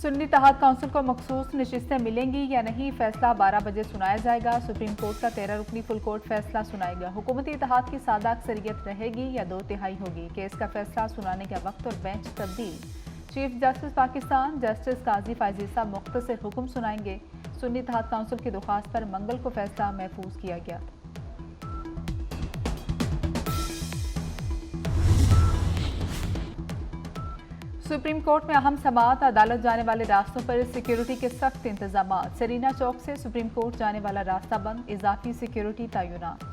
سنی اتحاد کونسل کو مخصوص نشستیں ملیں گی یا نہیں، فیصلہ 12 بجے سنایا جائے گا۔ سپریم کورٹ کا 13 رکنی فل کورٹ فیصلہ سنائے گا۔ حکومتی اتحاد کی سادہ اکثریت رہے گی یا 2/3 ہوگی۔ کیس کا فیصلہ سنانے کا وقت اور بینچ تبدیل۔ چیف جسٹس پاکستان جسٹس قاضی فائز عیسیٰ مختصر حکم سنائیں گے۔ سنی اتحاد کونسل کی درخواست پر منگل کو فیصلہ محفوظ کیا گیا۔ سپریم کورٹ میں اہم سماعت، عدالت جانے والے راستوں پر سیکیورٹی کے سخت انتظامات۔ سرینا چوک سے سپریم کورٹ جانے والا راستہ بند، اضافی سیکیورٹی تعینات۔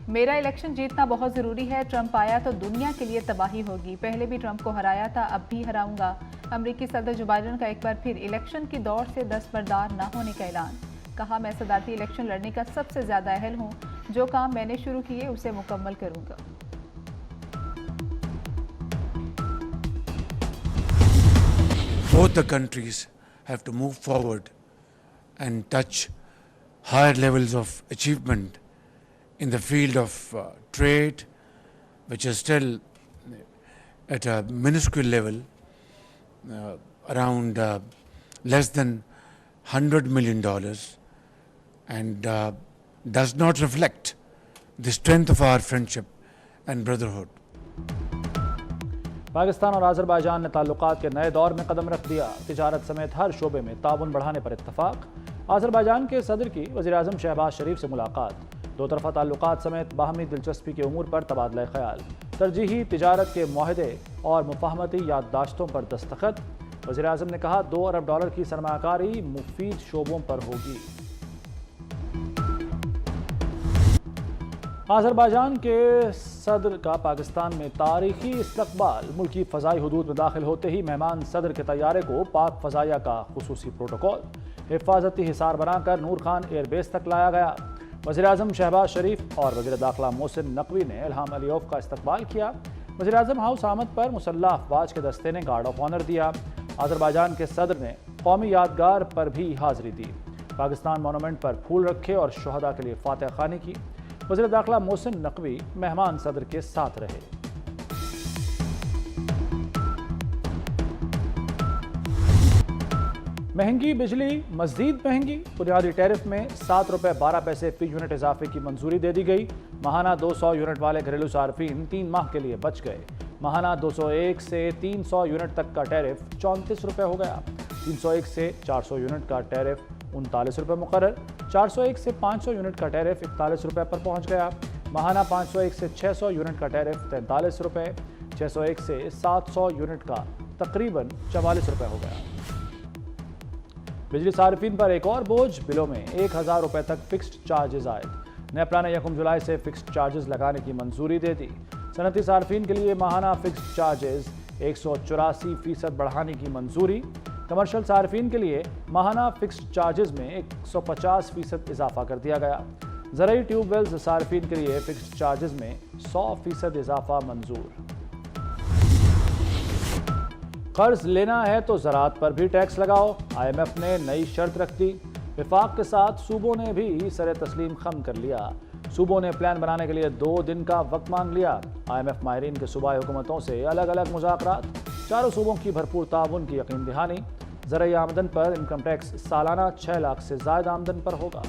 میرا الیکشن جیتنا بہت ضروری ہے، ٹرمپ آیا تو دنیا کے لیے تباہی ہوگی، پہلے بھی ٹرمپ کو ہرایا تھا، اب بھی ہراؤں گا۔ امریکی صدر جو بائیڈن کا ایک بار پھر الیکشن کی دوڑ سے دستبردار نہ ہونے کا اعلان۔ کہا، میں صدارتی الیکشن لڑنے کا سب سے زیادہ اہل ہوں، جو کام میں نے شروع کیے اسے مکمل کروں گا۔ Both the countries have to move forward and touch higher levels of achievement in the field of trade, which is still at a minuscule level, around less than $100 million, and does not reflect the strength of our friendship and brotherhood. Pakistan اور آذربائیجان نے تعلقات کے نئے دور میں قدم رکھ دیا، تجارت سمیت ہر شعبے میں تعاون بڑھانے پر اتفاق۔ آذربائیجان کے صدر کی وزیراعظم شہباز شریف سے ملاقات، دو طرفہ تعلقات سمیت باہمی دلچسپی کے امور پر تبادلہ خیال، ترجیحی تجارت کے معاہدے اور مفاہمتی یادداشتوں پر دستخط۔ وزیراعظم نے کہا، $2 ارب کی سرمایہ کاری مفید شعبوں پر ہوگی۔ آذربائیجان کے صدر کا پاکستان میں تاریخی استقبال، ملکی فضائی حدود میں داخل ہوتے ہی مہمان صدر کے طیارے کو پاک فضائیہ کا خصوصی پروٹوکول، حفاظتی حصار بنا کر نور خان ایئر بیس تک لایا گیا۔ وزیراعظم شہباز شریف اور وزیر داخلہ محسن نقوی نے الہام علیوف کا استقبال کیا۔ وزیراعظم ہاؤس آمد پر مسلح افواج کے دستے نے گارڈ آف آنر دیا۔ آذربائیجان کے صدر نے قومی یادگار پر بھی حاضری دی، پاکستان مونومنٹ پر پھول رکھے اور شہداء کے لیے فاتح خوانی کی۔ وزیر داخلہ محسن نقوی مہمان صدر کے ساتھ رہے۔ مہنگی بجلی مزید مہنگی، بنیادی ٹیرف میں $7.12 فی یونٹ اضافے کی منظوری دے دی گئی۔ ماہانہ 200 یونٹ والے گھریلو صارفین 3 ماہ کے لیے بچ گئے۔ ماہانہ 201 سے 300 یونٹ تک کا ٹیرف $34 ہو گیا۔ 301 سے 400 یونٹ کا ٹیرف $39 مقرر۔ 401 سے 500 یونٹ کا ٹیرف $41 پر پہنچ گیا۔ ماہانہ 501 سے 600 یونٹ کا ٹیرف $43، 601 سے 700 یونٹ کا تقریباً $44 ہو گیا۔ بجلی صارفین پر ایک اور بوجھ، بلوں میں $1000 تک فکسڈ چارجز عائد۔ نیپلا نے 1 جولائی سے فکسڈ چارجز لگانے کی منظوری دے دی۔ صنعتی صارفین کے لیے ماہانہ فکسڈ چارجز 184% بڑھانے کی منظوری۔ کمرشل صارفین کے لیے ماہانہ فکسڈ چارجز میں 150% اضافہ کر دیا گیا۔ زرعی ٹیوب ویلز صارفین کے لیے فکسڈ چارجز میں 100% اضافہ منظور۔ قرض لینا ہے تو زراعت پر بھی ٹیکس لگاؤ، IMF نے نئی شرط رکھ دی۔ وفاق کے ساتھ صوبوں نے بھی سر تسلیم خم کر لیا۔ صوبوں نے پلان بنانے کے لیے 2 دن کا وقت مانگ لیا۔ IMF ماہرین کے صوبائی حکومتوں سے الگ الگ مذاکرات، چاروں صوبوں کی بھرپور تعاون کی یقین دہانی۔ زرعی آمدن پر انکم ٹیکس سالانہ 6 لاکھ سے زائد آمدن پر ہوگا۔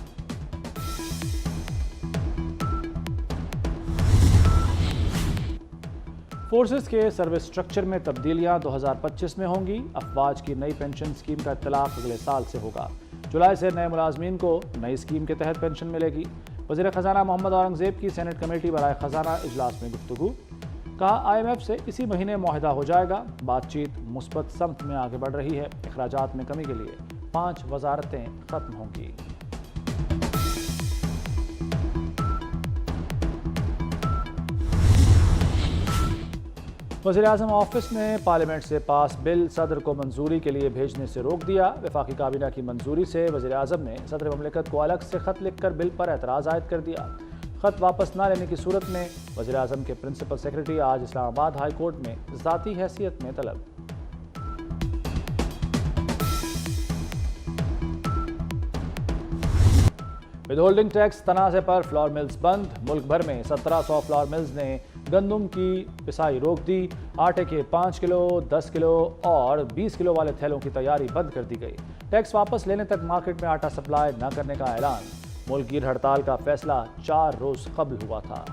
فورسز کے سروس سٹرکچر میں تبدیلیاں 2025 میں ہوں گی۔ افواج کی نئی پینشن اسکیم کا اطلاق اگلے سال سے ہوگا۔ جولائی سے نئے ملازمین کو نئی اسکیم کے تحت پینشن ملے گی۔ وزیر خزانہ محمد اورنگزیب کی سینٹ کمیٹی برائے خزانہ اجلاس میں گفتگو، کہا IMF سے اسی مہینے معاہدہ ہو جائے گا۔ بات چیت مثبت سمت میں آگے بڑھ رہی ہے۔ اخراجات میں کمی کے لیے 5 وزارتیں ختم ہوں گی۔ وزیراعظم آفس نے پارلیمنٹ سے پاس بل صدر کو منظوری کے لیے بھیجنے سے روک دیا۔ وفاقی کابینہ کی منظوری سے وزیراعظم نے صدر مملکت کو الگ سے خط لکھ کر بل پر اعتراض عائد کر دیا۔ خط واپس نہ لینے کی صورت میں وزیراعظم کے پرنسپل سیکرٹری آج اسلام آباد ہائی کورٹ میں ذاتی حیثیت میں طلب۔ ود ہولڈنگ ٹیکس تنازع پر فلور ملز بند، ملک بھر میں 1700 فلور ملز نے گندم کی پسائی روک دی، آٹے کے 5 کلو، 10 کلو اور 20 کلو والے تھیلوں کی تیاری بند کر دی گئی۔ ٹیکس واپس لینے تک مارکیٹ میں آٹا سپلائی نہ کرنے کا اعلان، ملک گیر ہڑتال کا فیصلہ 4 روز قبل ہوا تھا۔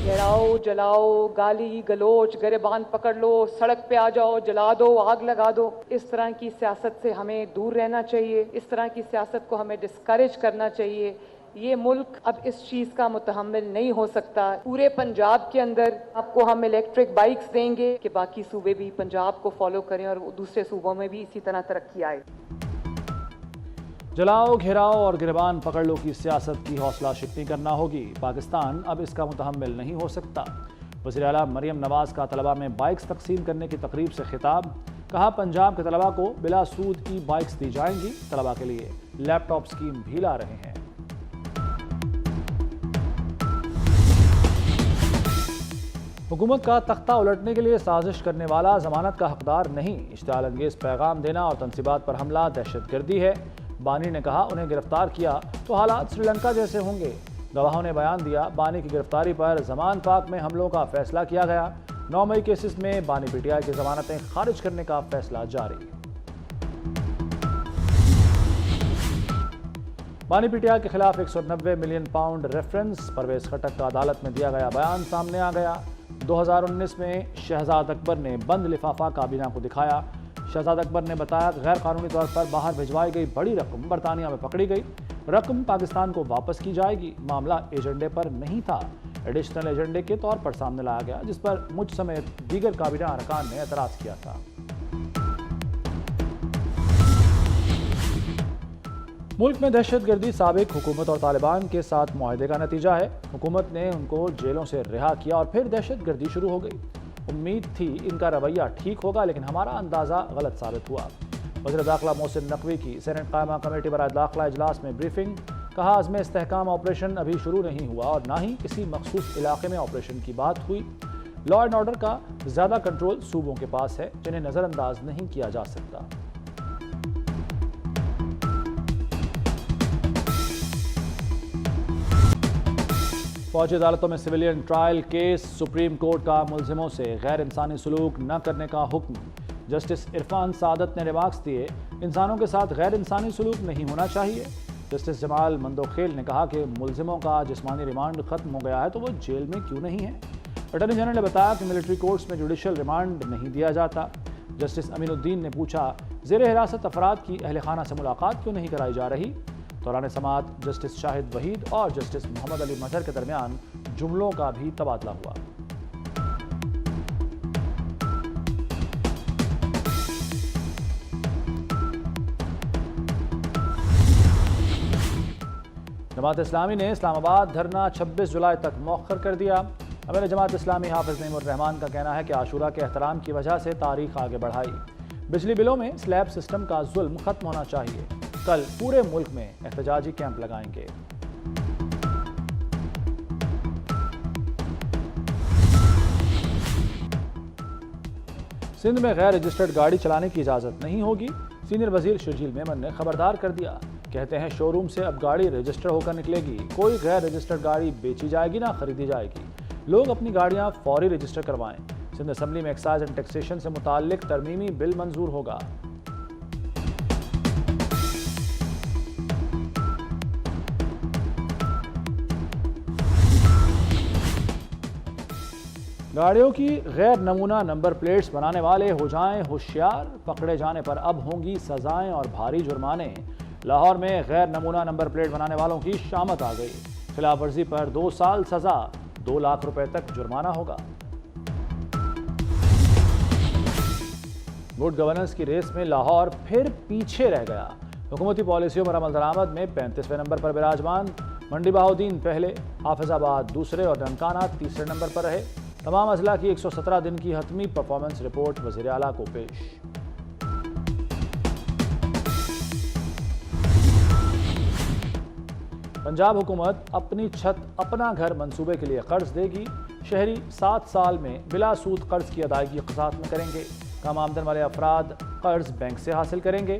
گھیراؤ، جلاؤ، گالی گلوچ، گریبان پکڑ لو، سڑک پہ آ جاؤ، جلا دو، آگ لگا دو، اس طرح کی سیاست سے ہمیں دور رہنا چاہیے، اس طرح کی سیاست کو ہمیں ڈسکریج کرنا چاہیے۔ یہ ملک اب اس چیز کا متحمل نہیں ہو سکتا۔ پورے پنجاب کے اندر آپ کو ہم الیکٹرک بائکس دیں گے کہ باقی صوبے بھی پنجاب کو فالو کریں اور دوسرے صوبوں میں بھی اسی طرح ترقی آئے۔ جلاؤ، گھیراؤ اور گریبان پکڑ لو کی سیاست کی حوصلہ شکنی کرنا ہوگی، پاکستان اب اس کا متحمل نہیں ہو سکتا۔ وزیر اعلیٰ مریم نواز کا طلبہ میں بائکس تقسیم کرنے کی تقریب سے خطاب، کہا پنجاب کے طلبہ کو بلا سود ای بائکس دی جائیں گی، طلبہ کے لیے لیپ ٹاپ اسکیم بھی لا رہے ہیں۔ حکومت کا تختہ الٹنے کے لیے سازش کرنے والا ضمانت کا حقدار نہیں، اشتعال انگیز پیغام دینا اور تنصیبات پر حملہ دہشت گردی ہے۔ بانی نے کہا انہیں گرفتار کیا تو حالات سری لنکا جیسے ہوں گے۔ گواہوں نے بیان دیا، بانی کی گرفتاری پر زمان پاک میں حملوں کا فیصلہ کیا گیا، 9 مئی کیسز میں بانی پی ٹی آئی کی ضمانتیں خارج کرنے کا فیصلہ جاری۔ بانی پی ٹی آئی کے خلاف 190 million pound reference, Pervez Khattak کا عدالت میں دیا گیا بیان سامنے آ گیا۔ 2019 میں شہزاد اکبر نے بند لفافہ کابینہ کو دکھایا۔ شہزاد اکبر نے بتایا کہ غیر قانونی طور پر باہر بھجوائی گئی بڑی رقم برطانیہ میں پکڑی گئی، رقم پاکستان کو واپس کی جائے گی، معاملہ ایجنڈے پر نہیں تھا، ایڈیشنل ایجنڈے کے طور پر سامنے لایا گیا، جس پر مجھ سمیت دیگر کابینہ ارکان نے اعتراض کیا تھا۔ ملک میں دہشت گردی سابق حکومت اور طالبان کے ساتھ معاہدے کا نتیجہ ہے، حکومت نے ان کو جیلوں سے رہا کیا اور پھر دہشت گردی شروع ہو گئی۔ امید تھی ان کا رویہ ٹھیک ہوگا، لیکن ہمارا اندازہ غلط ثابت ہوا۔ وزیر داخلہ محسن نقوی کی سینٹ قائمہ کمیٹی برائے داخلہ اجلاس میں بریفنگ، کہا عزم استحکام آپریشن ابھی شروع نہیں ہوا اور نہ ہی کسی مخصوص علاقے میں آپریشن کی بات ہوئی۔ لا اینڈ آرڈر کا زیادہ کنٹرول صوبوں کے پاس ہے، جنہیں نظر انداز نہیں کیا جا سکتا۔ فوجی عدالتوں میں civilian trial case, supreme court کا ملزموں سے غیر انسانی سلوک نہ کرنے کا حکم، جسٹس عرفان سعادت نے ریمارکس دیے، انسانوں کے ساتھ غیر انسانی سلوک نہیں ہونا چاہیے۔ جسٹس جمال مندوخیل نے کہا کہ ملزموں کا جسمانی ریمانڈ ختم ہو گیا ہے تو وہ جیل میں کیوں نہیں ہے۔ اٹارنی جنرل نے بتایا کہ ملٹری کورٹس میں جوڈیشل ریمانڈ نہیں دیا جاتا۔ جسٹس امین الدین نے پوچھا، زیر حراست افراد کی اہل خانہ سے ملاقات کیوں نہیں کرائی جا رہی؟ دوران سماعت جسٹس شاہد وحید اور جسٹس محمد علی مظہر کے درمیان جملوں کا بھی تبادلہ ہوا۔ جماعت اسلامی نے اسلام آباد دھرنا 26 جولائی تک مؤخر کر دیا۔ امیر جماعت اسلامی حافظ نعیم الرحمان کا کہنا ہے کہ عاشورہ کے احترام کی وجہ سے تاریخ آگے بڑھائی، بجلی بلوں میں سلیب سسٹم کا ظلم ختم ہونا چاہیے، کل پورے ملک میں احتجاجی کیمپ لگائیں گے۔ سندھ میں غیر رجسٹرڈ گاڑی چلانے کی اجازت نہیں ہوگی، سینئر وزیر شرجیل میمن نے خبردار کر دیا، کہتے ہیں شو روم سے اب گاڑی رجسٹر ہو کر نکلے گی، کوئی غیر رجسٹرڈ گاڑی بیچی جائے گی نہ خریدی جائے گی، لوگ اپنی گاڑیاں فوری رجسٹر کروائیں۔ سندھ اسمبلی میں ایکسائز اینڈ ٹیکسیشن سے متعلق ترمیمی بل منظور ہوگا۔ گاڑیوں کی غیر نمونہ نمبر پلیٹس بنانے والے ہو جائیں ہوشیار، پکڑے جانے پر اب ہوں گی سزائیں اور بھاری جرمانے۔ لاہور میں غیر نمونہ نمبر پلیٹ بنانے والوں کی شامت آ گئی، خلاف ورزی پر 2 سال سزا، 2 لاکھ روپے تک جرمانہ ہوگا۔ گڈ گورننس کی ریس میں لاہور پھر پیچھے رہ گیا، حکومتی پالیسیوں پر عمل درآمد میں 35ویں نمبر پر براجمان، منڈی بہاؤدین پہلے، حافظ آباد دوسرے اور ننکانہ تیسرے نمبر پر رہے۔ تمام اضلاع کی 117 دن کی حتمی پرفارمنس رپورٹ وزیر اعلیٰ کو پیش۔ پنجاب حکومت اپنی چھت اپنا گھر منصوبے کے لیے قرض دے گی، شہری 7 سال میں بلا سود قرض کی ادائیگی قسط میں کریں گے، کم آمدن والے افراد قرض بینک سے حاصل کریں گے،